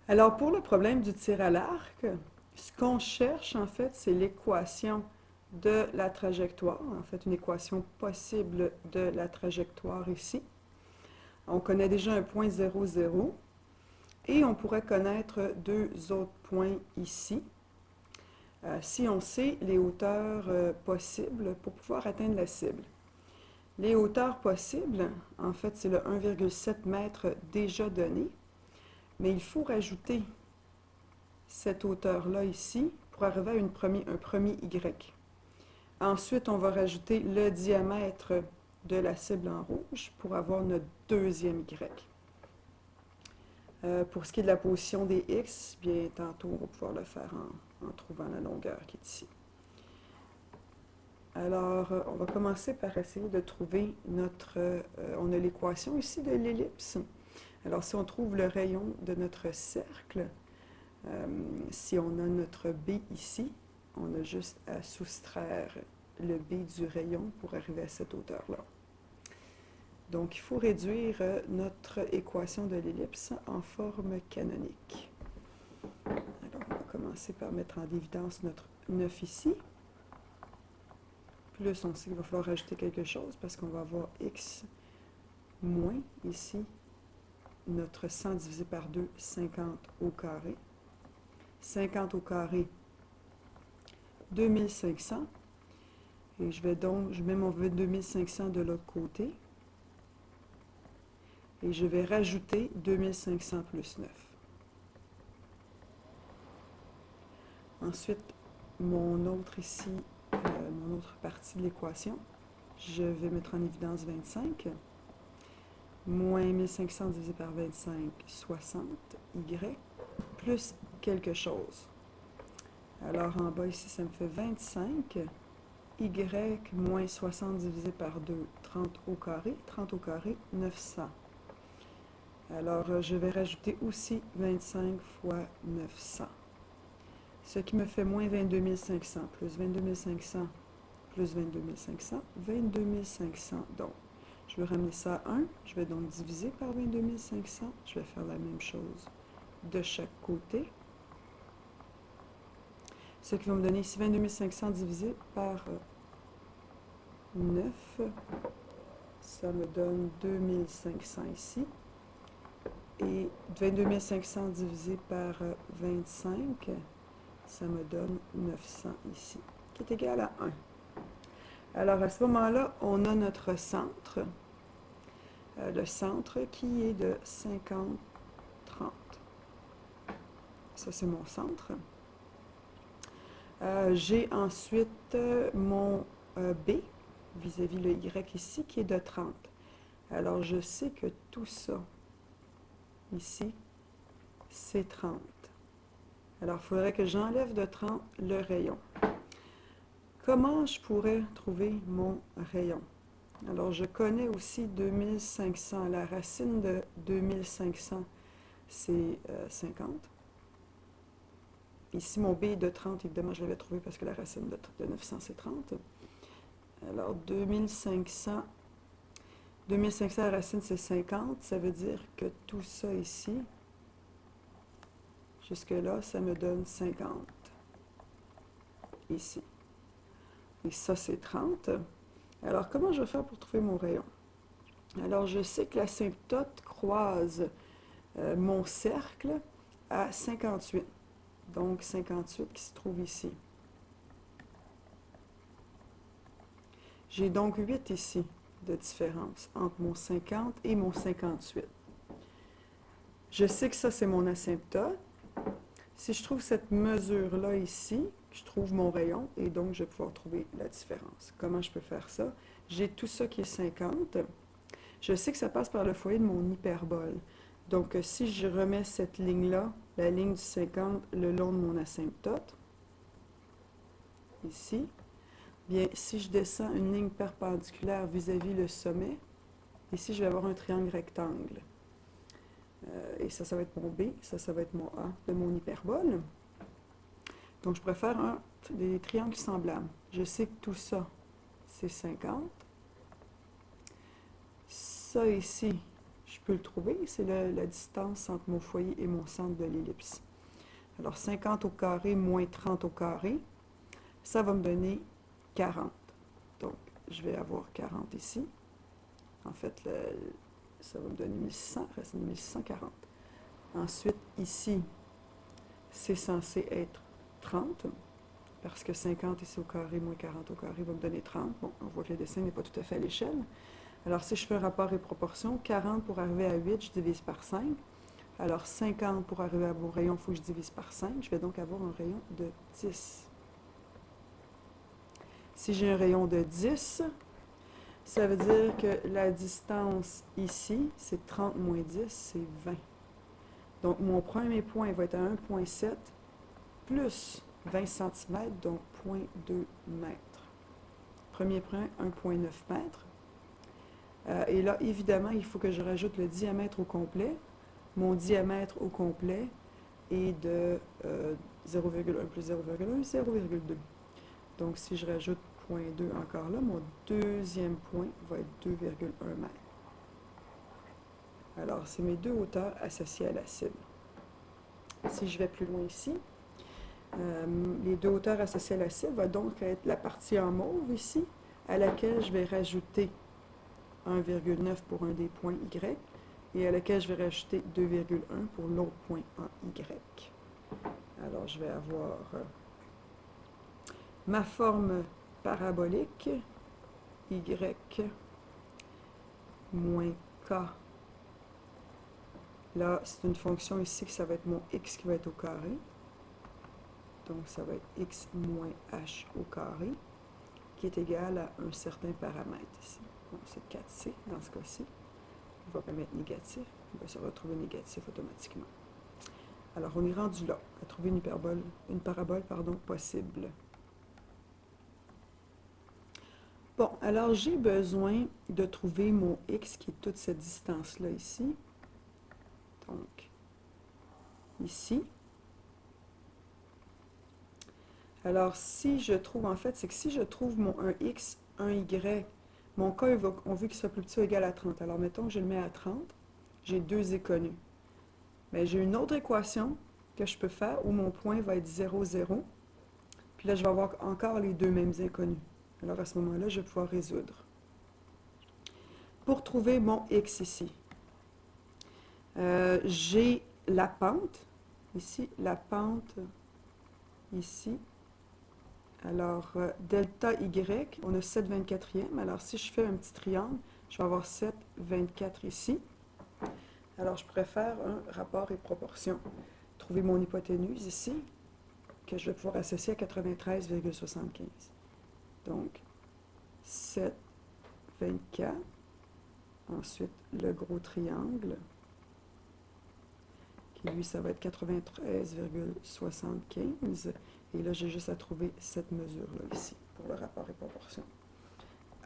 Alors, pour le problème du tir à l'arc, ce qu'on cherche, en fait, c'est l'équation de la trajectoire, en fait, une équation possible de la trajectoire ici. On connaît déjà un point 0, 0, et on pourrait connaître deux autres points ici, si on sait les hauteurs possibles pour pouvoir atteindre la cible. Les hauteurs possibles, en fait, c'est le 1,7 m déjà donné, mais il faut rajouter cette hauteur-là ici pour arriver à un premier Y. Ensuite, on va rajouter le diamètre de la cible en rouge pour avoir notre deuxième Y. Pour ce qui est de la position des X, bien tantôt on va pouvoir le faire en trouvant la longueur qui est ici. Alors, on va commencer par essayer de trouver notre... on a l'équation ici de l'ellipse. Alors, si on trouve le rayon de notre cercle, si on a notre B ici, on a juste à soustraire le B du rayon pour arriver à cette hauteur-là. Donc, il faut réduire notre équation de l'ellipse en forme canonique. Alors, on va commencer par mettre en évidence notre 9 ici. Plus, on sait qu'il va falloir rajouter quelque chose parce qu'on va avoir x moins ici notre 100 divisé par 2, 50 au carré. 50 au carré, 2500. Et je mets mon 2500 de l'autre côté. Et je vais rajouter 2500 plus 9. Ensuite, mon autre partie de l'équation, je vais mettre en évidence 25. Moins 1500 divisé par 25, 60, y, plus quelque chose. Alors en bas ici, ça me fait 25, y moins 60 divisé par 2, 30 au carré, 900. Alors je vais rajouter aussi 25 fois 900. Ce qui me fait moins 22 500, plus 22 500, plus 22 500, 22 500 donc. Je veux ramener ça à 1. Je vais donc diviser par 22 500. Je vais faire la même chose de chaque côté. Ce qui va me donner ici 22 500 divisé par 9. Ça me donne 2500 ici. Et 22 500 divisé par 25, ça me donne 900 ici, qui est égal à 1. Alors à ce moment-là, on a notre centre. Le centre qui est de 50, 30. Ça, c'est mon centre. J'ai ensuite mon B, vis-à-vis le Y ici, qui est de 30. Alors, je sais que tout ça, ici, c'est 30. Alors, il faudrait que j'enlève de 30 le rayon. Comment je pourrais trouver mon rayon? Alors, je connais aussi 2500. La racine de 2500, c'est 50. Ici, mon B est de 30. Évidemment, je l'avais trouvé parce que la racine de 900, c'est 30. Alors, 2500. 2500, la racine, c'est 50. Ça veut dire que tout ça ici, jusque-là, ça me donne 50. Ici. Et ça, c'est 30. Alors, comment je vais faire pour trouver mon rayon? Alors, je sais que l'asymptote croise mon cercle à 58. Donc, 58 qui se trouve ici. J'ai donc 8 ici de différence entre mon 50 et mon 58. Je sais que ça, c'est mon asymptote. Si je trouve cette mesure-là ici, je trouve mon rayon et donc je vais pouvoir trouver la différence. Comment je peux faire ça? J'ai tout ça qui est 50. Je sais que ça passe par le foyer de mon hyperbole. Donc, si je remets cette ligne-là, la ligne du 50, le long de mon asymptote, ici, bien, si je descends une ligne perpendiculaire vis-à-vis le sommet, ici, je vais avoir un triangle rectangle. Et ça va être mon B, ça va être mon A de mon hyperbole. Donc, je pourrais faire des triangles semblables. Je sais que tout ça, c'est 50. Ça ici, je peux le trouver, c'est la distance entre mon foyer et mon centre de l'ellipse. Alors 50 au carré moins 30 au carré, ça va me donner 40. Donc, je vais avoir 40 ici. En fait, ça va me donner 1600, reste 1640. Ensuite, ici, c'est censé être 30, parce que 50 ici au carré moins 40 au carré va me donner 30. Bon, on voit que le dessin n'est pas tout à fait à l'échelle. Alors, si je fais un rapport et proportion, 40 pour arriver à 8, je divise par 5. Alors, 50 pour arriver à mon rayon, il faut que je divise par 5. Je vais donc avoir un rayon de 10. Si j'ai un rayon de 10, ça veut dire que la distance ici, c'est 30 moins 10, c'est 20. Donc, mon premier point va être à 1,7 plus 20 cm, donc 0,2 mètres. Premier point, 1,9 mètres. Et là, évidemment, il faut que je rajoute le diamètre au complet. Mon diamètre au complet est de 0,1 plus 0,1, 0,2. Donc, si je rajoute 0,2 encore là, mon deuxième point va être 2,1 mètres. Alors, c'est mes deux hauteurs associées à la cible. Si je vais plus loin ici, les deux hauteurs associées à la cible va donc être la partie en mauve ici, à laquelle je vais rajouter 1,9 pour un des points Y, et à laquelle je vais rajouter 2,1 pour l'autre point en Y. Alors, je vais avoir ma forme parabolique, Y moins K. Là, c'est une fonction ici que ça va être mon X qui va être au carré. Donc, ça va être X moins H au carré, qui est égal à un certain paramètre ici. Bon, c'est 4C dans ce cas-ci. On va pas mettre négatif. Il va se retrouver négatif automatiquement. Alors, on est rendu là, à trouver une parabole possible. Bon, alors j'ai besoin de trouver mon X, qui est toute cette distance-là ici. Donc, ici. Alors, si je trouve, en fait, c'est que si je trouve un X, un Y, mon K, on veut qu'il soit plus petit ou égal à 30. Alors, mettons que je le mets à 30, j'ai deux inconnus. Mais j'ai une autre équation que je peux faire où mon point va être 0, 0. Puis là, je vais avoir encore les deux mêmes inconnus. Alors, à ce moment-là, je vais pouvoir résoudre. Pour trouver mon X ici, j'ai la pente, ici, la pente, ici. Alors, delta Y, on a 7/24e. Alors, si je fais un petit triangle, je vais avoir 7/24 ici. Alors, je pourrais faire un rapport et proportion. Trouver mon hypoténuse ici, que je vais pouvoir associer à 93,75. Donc, 7/24. Ensuite, le gros triangle, qui lui, ça va être 93,75. Et là, j'ai juste à trouver cette mesure-là ici, pour le rapport et proportion.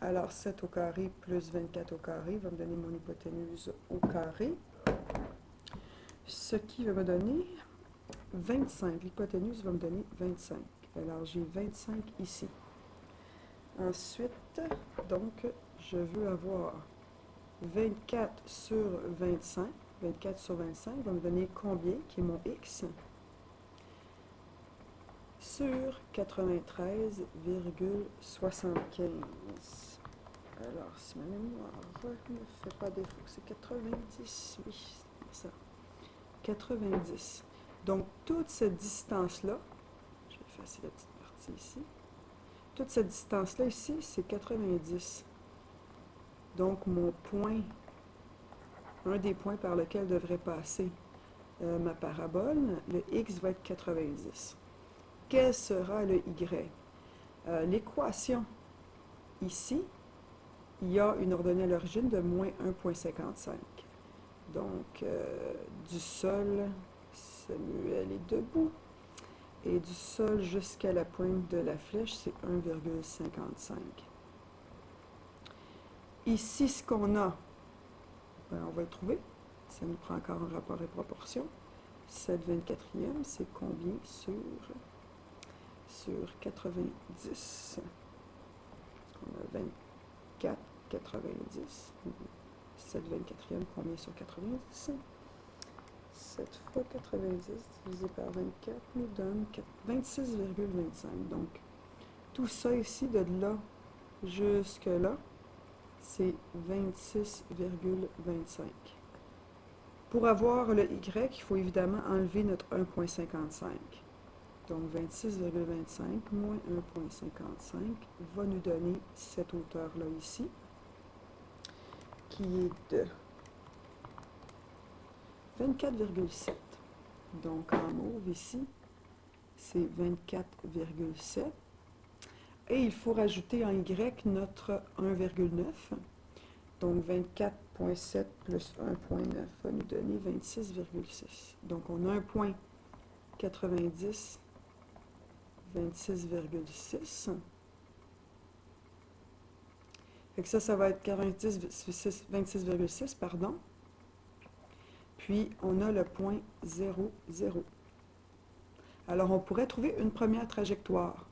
Alors, 7 au carré plus 24 au carré va me donner mon hypoténuse au carré, ce qui va me donner 25. L'hypoténuse va me donner 25. Alors, j'ai 25 ici. Ensuite, donc, je veux avoir 24 sur 25. 24 sur 25 va me donner combien, qui est mon X, sur 93,75. Alors, si ma mémoire ne fait pas défaut, c'est 90, oui, c'est ça. 90. Donc, toute cette distance-là, je vais effacer la petite partie ici, toute cette distance-là ici, c'est 90. Donc, mon point, un des points par lequel devrait passer ma parabole, le X va être 90. Quel sera le Y? L'équation ici, il y a une ordonnée à l'origine de moins 1,55. Donc, du sol, Samuel est debout, et du sol jusqu'à la pointe de la flèche, c'est 1,55. Ici, ce qu'on a, ben, on va le trouver. Ça nous prend encore un rapport et proportion. 7/24e, c'est combien sur 90? On a 24, 90. 7 24e, combien sur 90? 7 fois 90 divisé par 24 nous donne 26,25. Donc, tout ça ici, de là jusque là, c'est 26,25. Pour avoir le y, il faut évidemment enlever notre 1,55. Donc 26,25 moins 1,55 va nous donner cette hauteur-là ici, qui est de 24,7. Donc en mauve ici, c'est 24,7. Et il faut rajouter en y notre 1,9. Donc 24,7 plus 1,9 va nous donner 26,6. Donc on a 1,90, 26,6. Fait que ça va être 26,6, pardon. Puis on a le point 0, 0. Alors on pourrait trouver une première trajectoire.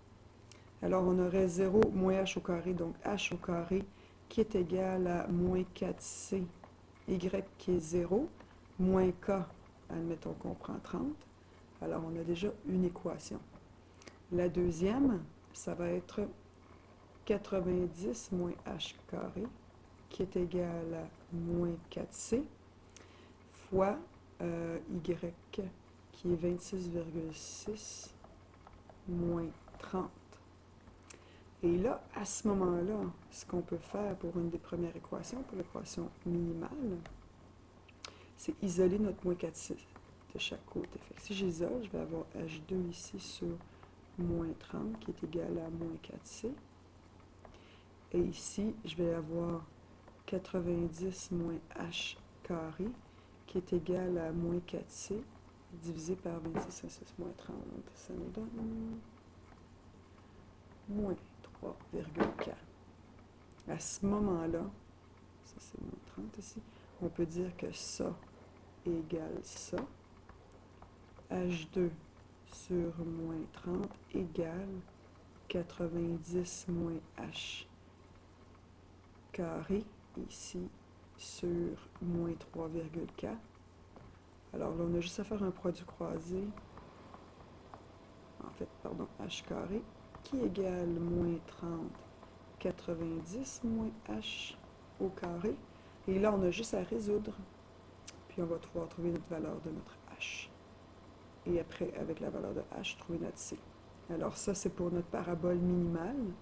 Alors on aurait 0 moins h au carré, donc h au carré qui est égal à moins 4c, y qui est 0, moins k, admettons qu'on prend 30. Alors on a déjà une équation. La deuxième, ça va être 90 moins h carré qui est égal à moins 4c fois y qui est 26,6 moins 30. Et là, à ce moment-là, ce qu'on peut faire pour une des premières équations, pour l'équation minimale, c'est isoler notre moins 4c de chaque côté. Fait que si j'isole, je vais avoir h2 ici sur moins 30 qui est égal à moins 4c. Et ici, je vais avoir 90 moins h carré qui est égal à moins 4c divisé par 26 moins 30. Ça nous donne moins 3,4. À ce moment-là, ça c'est moins 30 ici, on peut dire que ça égale ça. H2 sur moins 30 égale 90 moins H carré, ici, sur moins 3,4. Alors là, on a juste à faire un produit croisé, en fait, pardon, H carré, qui égale moins 30, 90 moins H au carré. Et là, on a juste à résoudre. Puis on va pouvoir trouver notre valeur de notre H. Et après, avec la valeur de H, trouver notre C. Alors ça, c'est pour notre parabole minimale.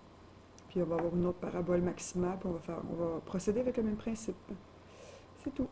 Puis on va avoir une autre parabole maximale, puis on va procéder avec le même principe. C'est tout.